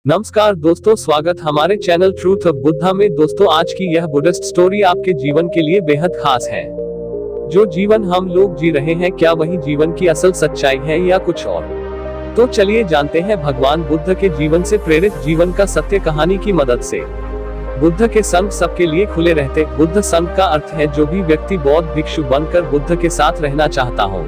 नमस्कार दोस्तों, स्वागत हमारे चैनल ट्रूथ ऑफ बुद्धा में। दोस्तों, आज की यह बुद्धिस्ट स्टोरी आपके जीवन के लिए बेहद खास है। जो जीवन हम लोग जी रहे हैं, क्या वही जीवन की असल सच्चाई है या कुछ और? तो चलिए जानते हैं भगवान बुद्ध के जीवन से प्रेरित जीवन का सत्य कहानी की मदद से। बुद्ध के संग सबके लिए खुले रहते। बुद्ध संघ का अर्थ है जो भी व्यक्ति बौद्ध भिक्षु बनकर बुद्ध के साथ रहना चाहता हो,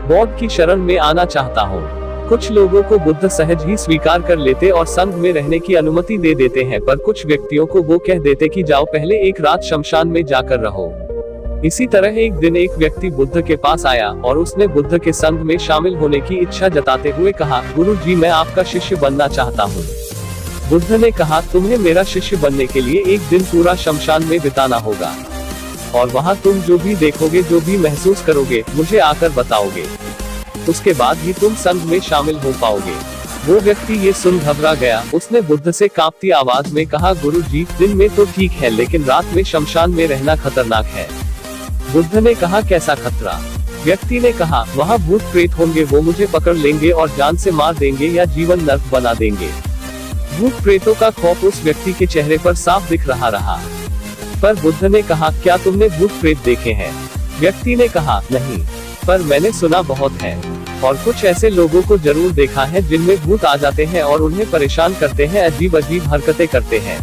बौद्ध की शरण में आना चाहता हो। कुछ लोगों को बुद्ध सहज ही स्वीकार कर लेते और संघ में रहने की अनुमति दे देते हैं, पर कुछ व्यक्तियों को वो कह देते कि जाओ पहले एक रात शमशान में जाकर रहो। इसी तरह एक दिन एक व्यक्ति बुद्ध के पास आया और उसने बुद्ध के संघ में शामिल होने की इच्छा जताते हुए कहा, गुरु जी, मैं आपका शिष्य बनना चाहता हूँ। बुद्ध ने कहा, तुम्हें मेरा शिष्य बनने के लिए एक दिन पूरा शमशान में बिताना होगा और वहाँ तुम जो भी देखोगे, जो भी महसूस करोगे, मुझे आकर बताओगे। उसके बाद ही तुम संघ में शामिल हो पाओगे। वो व्यक्ति ये सुन घबरा गया। उसने बुद्ध से कांपती आवाज में कहा, गुरु जी, दिन में तो ठीक है, लेकिन रात में शमशान में रहना खतरनाक है। बुद्ध ने कहा, कैसा खतरा? व्यक्ति ने कहा, वहाँ भूत प्रेत होंगे, वो मुझे पकड़ लेंगे और जान से मार देंगे या जीवन नर्क बना देंगे। भूत प्रेतों का खौफ उस व्यक्ति के चेहरे पर साफ दिख रहा। पर बुद्ध ने कहा, क्या तुमने भूत प्रेत देखे हैं? व्यक्ति ने कहा, नहीं, पर मैंने सुना बहुत है और कुछ ऐसे लोगों को जरूर देखा है जिनमें भूत आ जाते हैं और उन्हें परेशान करते हैं, अजीब अजीब हरकतें करते हैं।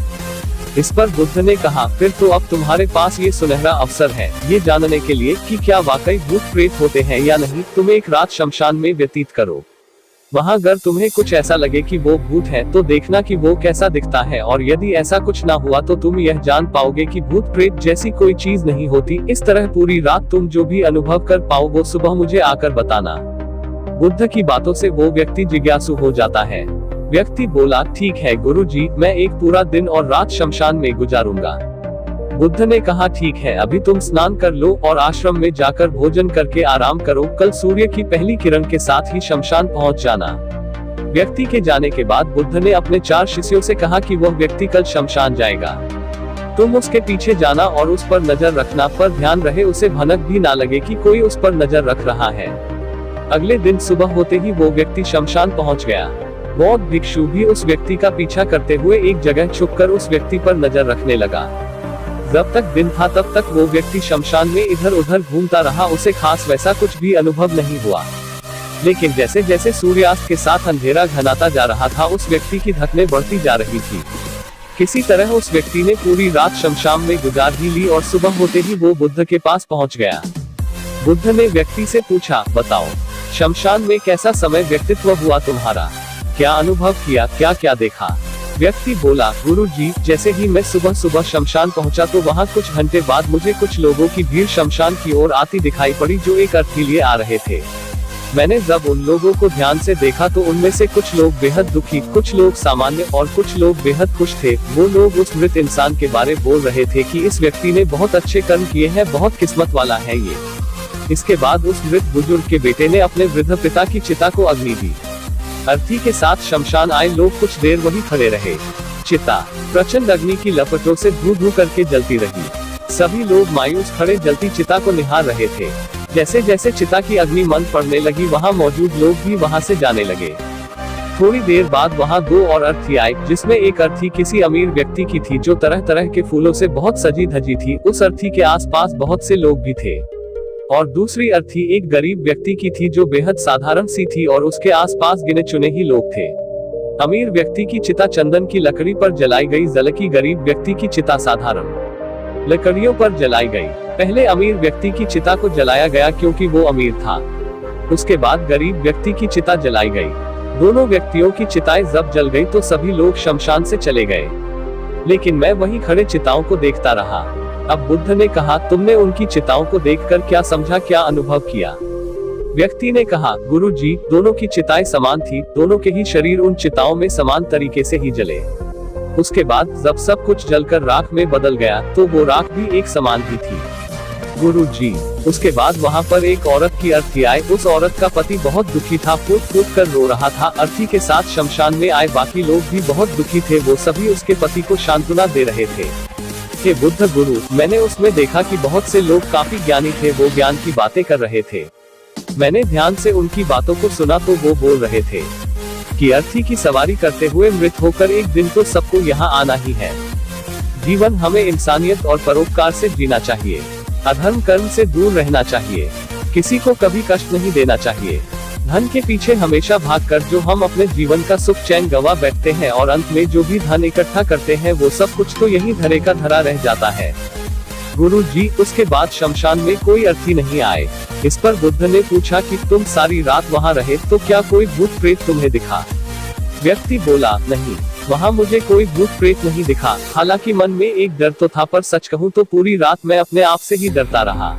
इस पर बुद्ध ने कहा, फिर तो अब तुम्हारे पास ये सुनहरा अवसर है ये जानने के लिए कि क्या वाकई भूत प्रेत होते हैं या नहीं। तुम एक रात शमशान में व्यतीत करो। वहाँ अगर तुम्हें कुछ ऐसा लगे कि वो भूत है तो देखना कि वो कैसा दिखता है, और यदि ऐसा कुछ ना हुआ तो तुम यह जान पाओगे कि भूत प्रेत जैसी कोई चीज नहीं होती। इस तरह पूरी रात तुम जो भी अनुभव कर पाओ वो सुबह मुझे आकर बताना। बुद्ध की बातों से वो व्यक्ति जिज्ञासु हो जाता है। व्यक्ति बोला, ठीक है गुरु जी, मैं एक पूरा दिन और रात शमशान में गुजारूंगा। बुद्ध ने कहा, ठीक है, अभी तुम स्नान कर लो और आश्रम में जाकर भोजन करके आराम करो। कल सूर्य की पहली किरण के साथ ही शमशान पहुंच जाना। व्यक्ति के जाने के बाद बुद्ध ने अपने 4 शिष्यों से कहा कि वह व्यक्ति कल शमशान जाएगा। तुम उसके पीछे जाना और उस पर नजर रखना, पर ध्यान रहे उसे भनक भी ना लगे कि कोई उस पर नजर रख रहा है। अगले दिन सुबह होते ही वो व्यक्ति शमशान पहुंच गया। बौद्ध भिक्षु भी उस व्यक्ति का पीछा करते हुए एक जगह छुपकर उस व्यक्ति पर नजर रखने लगा। जब तक दिन था तब तक वो व्यक्ति शमशान में इधर उधर घूमता रहा। उसे खास वैसा कुछ भी अनुभव नहीं हुआ, लेकिन जैसे जैसे सूर्यास्त के साथ अंधेरा घनाता जा रहा था, उस व्यक्ति की धड़कनें बढ़ती जा रही थी। किसी तरह उस व्यक्ति ने पूरी रात शमशान में गुजार ही ली और सुबह होते ही वो बुद्ध के पास पहुंच गया। बुद्ध ने व्यक्ति से पूछा, बताओ, शमशान में कैसा समय व्यतीत हुआ तुम्हारा? क्या अनुभव किया, क्या क्या देखा? व्यक्ति बोला, गुरु जी, जैसे ही मैं सुबह सुबह शमशान पहुंचा तो वहां कुछ घंटे बाद मुझे कुछ लोगों की भीड़ शमशान की ओर आती दिखाई पड़ी, जो एक अर्थ के लिए आ रहे थे। मैंने जब उन लोगों को ध्यान से देखा तो उनमें से कुछ लोग बेहद दुखी, कुछ लोग सामान्य और कुछ लोग बेहद खुश थे। वो लोग उस मृत इंसान के बारे बोल रहे थे कि इस व्यक्ति ने बहुत अच्छे कर्म किए हैं, बहुत किस्मत वाला है ये। इसके बाद उस मृत बुजुर्ग के बेटे ने अपने वृद्ध पिता की चिता को अग्नि दी। अर्थी के साथ शमशान आए लोग कुछ देर वहीं खड़े रहे। चिता प्रचंड अग्नि की लपटों से धू धू करके जलती रही। सभी लोग मायूस खड़े जलती चिता को निहार रहे थे। जैसे जैसे चिता की अग्नि मंद पड़ने लगी, वहां मौजूद लोग भी वहां से जाने लगे। थोड़ी देर बाद वहां 2 और अर्थी आए, जिसमें एक अर्थी किसी अमीर व्यक्ति की थी जो तरह तरह के फूलों से बहुत सजी धजी थी। उस अर्थी के आसपास बहुत से लोग भी थे। और दूसरी अर्थी एक गरीब व्यक्ति की थी जो बेहद साधारण सी थी और उसके आसपास गिने चुने ही लोग थे। अमीर व्यक्ति की चिता चंदन की लकड़ी पर जलाई गई, जबकि गरीब व्यक्ति की चिता साधारण लकड़ियों पर जलाई गई। पहले अमीर व्यक्ति की चिता को जलाया गया क्योंकि वो अमीर था। उसके बाद गरीब व्यक्ति की चिता जलाई गई। दोनों व्यक्तियों की चिताएं जब जल गई तो सभी लोग शमशान से चले गए, लेकिन मैं वहीं खड़े चिताओं को देखता रहा। अब बुद्ध ने कहा, तुमने उनकी चिताओं को देखकर क्या समझा, क्या अनुभव किया? व्यक्ति ने कहा, गुरु जी, दोनों की चिताएं समान थी, दोनों के ही शरीर उन चिताओं में समान तरीके से ही जले। उसके बाद जब सब कुछ जलकर राख में बदल गया तो वो राख भी एक समान ही थी। गुरु जी, उसके बाद वहाँ पर एक औरत की अर्थी आई। उस औरत का पति बहुत दुखी था, फूट फूट कर रो रहा था। अर्थी के साथ शमशान में आए बाकी लोग भी बहुत दुखी थे। वो सभी उसके पति को सांत्वना दे रहे थे। हे बुद्ध गुरु, मैंने उसमें देखा कि बहुत से लोग काफी ज्ञानी थे, वो ज्ञान की बातें कर रहे थे। मैंने ध्यान से उनकी बातों को सुना तो वो बोल रहे थे कि अर्थी की सवारी करते हुए मृत होकर एक दिन तो सबको यहाँ आना ही है। जीवन हमें इंसानियत और परोपकार से जीना चाहिए। अधर्म कर्म से दूर रहना चाहिए। किसी को कभी कष्ट नहीं देना चाहिए। धन के पीछे हमेशा भागकर जो हम अपने जीवन का सुख चैन गवा बैठते हैं और अंत में जो भी धन इकट्ठा करते हैं वो सब कुछ तो यही धरे का धरा रह जाता है। गुरु जी, उसके बाद शमशान में कोई अर्थी नहीं आए। इस पर बुद्ध ने पूछा कि तुम सारी रात वहाँ रहे तो क्या कोई भूत प्रेत तुम्हें दिखा? व्यक्ति बोला, नहीं, वहाँ मुझे कोई भूत प्रेत नहीं दिखा। हालांकि मन में एक डर तो था, पर सच कहूँ तो पूरी रात मैं अपने आप से ही डरता रहा।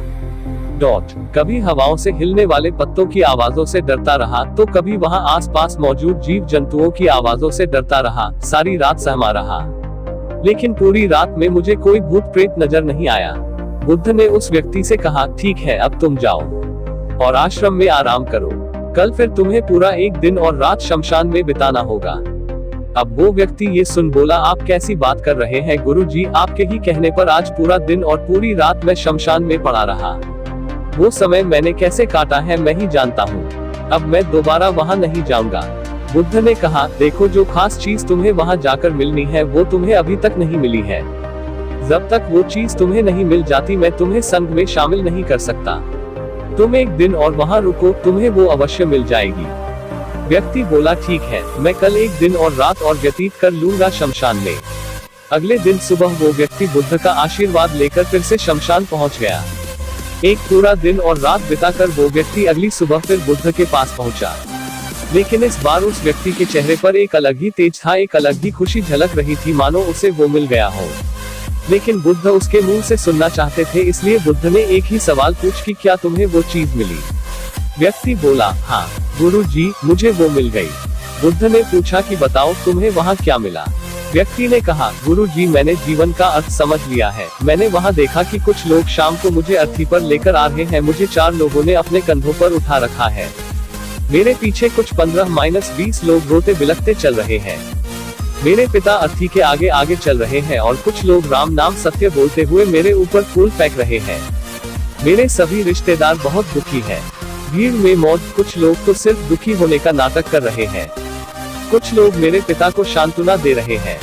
कभी हवाओं से हिलने वाले पत्तों की आवाजों से डरता रहा, तो कभी वहाँ आसपास मौजूद जीव जंतुओं की आवाजों से डरता रहा। सारी रात सहमा रहा, लेकिन पूरी रात में मुझे कोई भूत प्रेत नजर नहीं आया। बुद्ध ने उस व्यक्ति से कहा, ठीक है, अब तुम जाओ और आश्रम में आराम करो। कल फिर तुम्हें पूरा एक दिन और रात शमशान में बिताना होगा। अब वो व्यक्ति ये सुन बोला, आप कैसी बात कर रहे हैं गुरु जी? आपके ही कहने पर आज पूरा दिन और पूरी रात मैं शमशान में पड़ा रहा। वो समय मैंने कैसे काटा है मैं ही जानता हूँ। अब मैं दोबारा वहाँ नहीं जाऊंगा। बुद्ध ने कहा, देखो, जो खास चीज तुम्हें वहाँ जाकर मिलनी है वो तुम्हें अभी तक नहीं मिली है। जब तक वो चीज तुम्हें नहीं मिल जाती मैं तुम्हें संघ में शामिल नहीं कर सकता। तुम एक दिन और वहाँ रुको, तुम्हें वो अवश्य मिल जाएगी। व्यक्ति बोला, ठीक है, मैं कल एक दिन और रात और व्यतीत कर लूंगा शमशान में। अगले दिन सुबह वो व्यक्ति बुद्ध का आशीर्वाद लेकर फिर से शमशान पहुँच गया। एक पूरा दिन और रात बिताकर वो व्यक्ति अगली सुबह फिर बुद्ध के पास पहुंचा। लेकिन इस बार उस व्यक्ति के चेहरे पर एक अलग ही तेज था, एक अलग ही खुशी झलक रही थी, मानो उसे वो मिल गया हो। लेकिन बुद्ध उसके मुंह से सुनना चाहते थे, इसलिए बुद्ध ने एक ही सवाल पूछ कि क्या तुम्हें वो चीज मिली? व्यक्ति बोला, हाँ गुरु जी, मुझे वो मिल गई। बुद्ध ने पूछा कि बताओ तुम्हें वहाँ क्या मिला? व्यक्ति ने कहा, गुरु जी, मैंने जीवन का अर्थ समझ लिया है। मैंने वहाँ देखा कि कुछ लोग शाम को मुझे अर्थी पर लेकर आ रहे हैं। मुझे 4 लोगों ने अपने कंधों पर उठा रखा है। मेरे पीछे कुछ 15-20 लोग रोते बिलखते चल रहे हैं। मेरे पिता अर्थी के आगे आगे चल रहे हैं और कुछ लोग राम नाम सत्य बोलते हुए मेरे ऊपर फूल फेंक रहे हैं। मेरे सभी रिश्तेदार बहुत दुखी हैं। भीड़ में मौज, कुछ लोग तो सिर्फ दुखी होने का नाटक कर रहे हैं। कुछ लोग मेरे पिता को सांत्वना दे रहे हैं।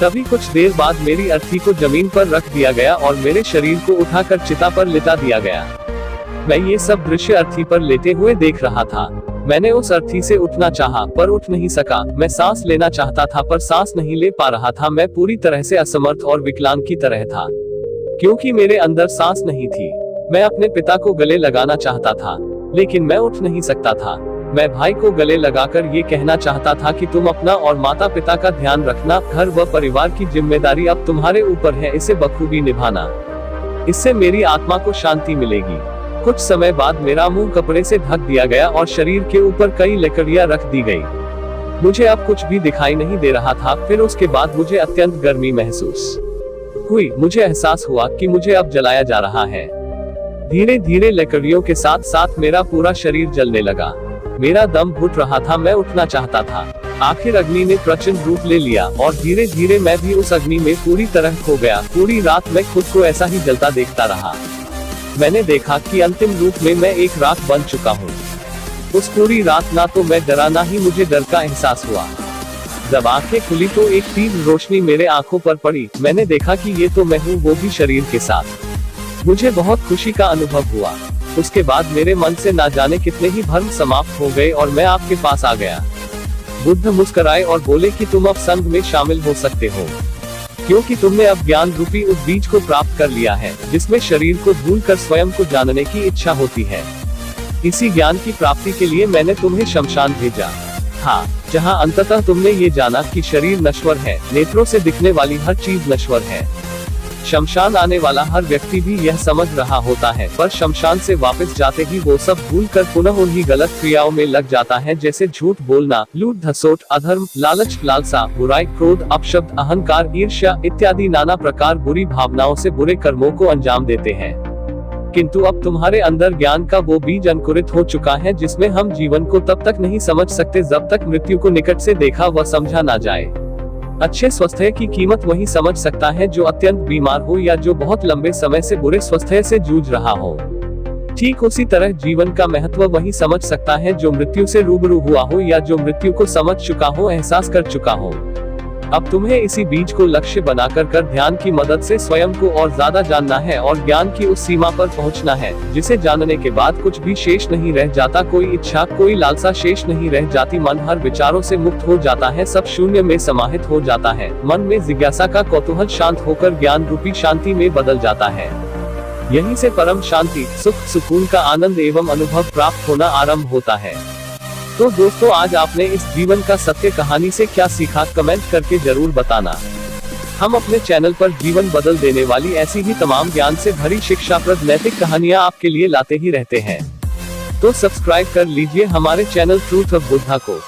तभी कुछ देर बाद मेरी अर्थी को जमीन पर रख दिया गया और मेरे शरीर को उठाकर चिता पर लिटा दिया गया। मैं ये सब दृश्य अर्थी पर लेटे हुए देख रहा था। मैंने उस अर्थी से उठना चाहा, पर उठ नहीं सका। मैं सांस लेना चाहता था, पर सांस नहीं ले पा रहा था। मैं पूरी तरह से असमर्थ और विकलांग की तरह था, क्योंकि मेरे अंदर सांस नहीं थी। मैं अपने पिता को गले लगाना चाहता था, लेकिन मैं उठ नहीं सकता था। मैं भाई को गले लगाकर ये कहना चाहता था कि तुम अपना और माता पिता का ध्यान रखना। घर व परिवार की जिम्मेदारी अब तुम्हारे ऊपर है, इसे बखूबी निभाना। इससे मेरी आत्मा को शांति मिलेगी। कुछ समय बाद मेरा मुंह कपड़े से ढक दिया गया और शरीर के ऊपर कई लकड़ियां रख दी गई। मुझे अब कुछ भी दिखाई नहीं दे रहा था। फिर उसके बाद मुझे अत्यंत गर्मी महसूस हुई। मुझे एहसास हुआ कि मुझे अब जलाया जा रहा है। धीरे धीरे लकड़ियों के साथ साथ मेरा पूरा शरीर जलने लगा। मेरा दम घुट रहा था, मैं उठना चाहता था। आखिर अग्नि ने प्रचंड रूप ले लिया और धीरे धीरे मैं भी उस अग्नि में पूरी तरह खो गया। पूरी रात मैं खुद को ऐसा ही जलता देखता रहा। मैंने देखा कि अंतिम रूप में मैं एक राख बन चुका हूँ। उस पूरी रात ना तो मैं डरा, ना ही मुझे डर का एहसास हुआ। जब आंखें खुली तो एक तीव्र रोशनी मेरे आंखों पर पड़ी। मैंने देखा कि ये तो मैं हूँ, वो भी शरीर के साथ। मुझे बहुत खुशी का अनुभव हुआ। उसके बाद मेरे मन से ना जाने कितने ही भ्रम समाप्त हो गए और मैं आपके पास आ गया। बुद्ध मुस्कुराए और बोले कि तुम अब संघ में शामिल हो सकते हो, क्योंकि तुमने अब ज्ञान रूपी उस बीज को प्राप्त कर लिया है, जिसमें शरीर को भूलकर स्वयं को जानने की इच्छा होती है। इसी ज्ञान की प्राप्ति के लिए मैंने तुम्हें शमशान भेजा। हाँ, जहाँ अंततः तुमने ये जाना कि शरीर नश्वर है, नेत्रों से दिखने वाली हर चीज नश्वर है। शमशान आने वाला हर व्यक्ति भी यह समझ रहा होता है, पर शमशान से वापस जाते ही वो सब भूलकर पुनः उन्हीं गलत क्रियाओं में लग जाता है, जैसे झूठ बोलना, लूट धसोट, अधर्म, लालच, लालसा, बुराई, क्रोध, अपशब्द, अहंकार, ईर्ष्या इत्यादि नाना प्रकार बुरी भावनाओं से बुरे कर्मों को अंजाम देते हैं। किंतु अब तुम्हारे अंदर ज्ञान का वो बीज अंकुरित हो चुका है, जिसमें हम जीवन को तब तक नहीं समझ सकते जब तक मृत्यु को निकट से देखा व समझा ना जाए। अच्छे स्वास्थ्य की कीमत वही समझ सकता है जो अत्यंत बीमार हो या जो बहुत लंबे समय से बुरे स्वास्थ्य से जूझ रहा हो। ठीक उसी तरह जीवन का महत्व वही समझ सकता है जो मृत्यु से रूबरू हुआ हो या जो मृत्यु को समझ चुका हो, एहसास कर चुका हो। अब तुम्हें इसी बीज को लक्ष्य बनाकर कर ध्यान की मदद से स्वयं को और ज्यादा जानना है और ज्ञान की उस सीमा पर पहुंचना है जिसे जानने के बाद कुछ भी शेष नहीं रह जाता, कोई इच्छा, कोई लालसा शेष नहीं रह जाती, मन हर विचारों से मुक्त हो जाता है, सब शून्य में समाहित हो जाता है, मन में जिज्ञासा का कौतूहल शांत होकर ज्ञान रूपी शांति में बदल जाता है। यहीं से परम शांति, सुख, सुकून का आनंद एवं अनुभव प्राप्त होना आरंभ होता है। तो दोस्तों, आज आपने इस जीवन का सत्य कहानी से क्या सीखा, कमेंट करके जरूर बताना। हम अपने चैनल पर जीवन बदल देने वाली ऐसी ही तमाम ज्ञान से भरी शिक्षाप्रद नैतिक कहानियां आपके लिए लाते ही रहते हैं। तो सब्सक्राइब कर लीजिए हमारे चैनल ट्रूथ ऑफ बुद्धा को।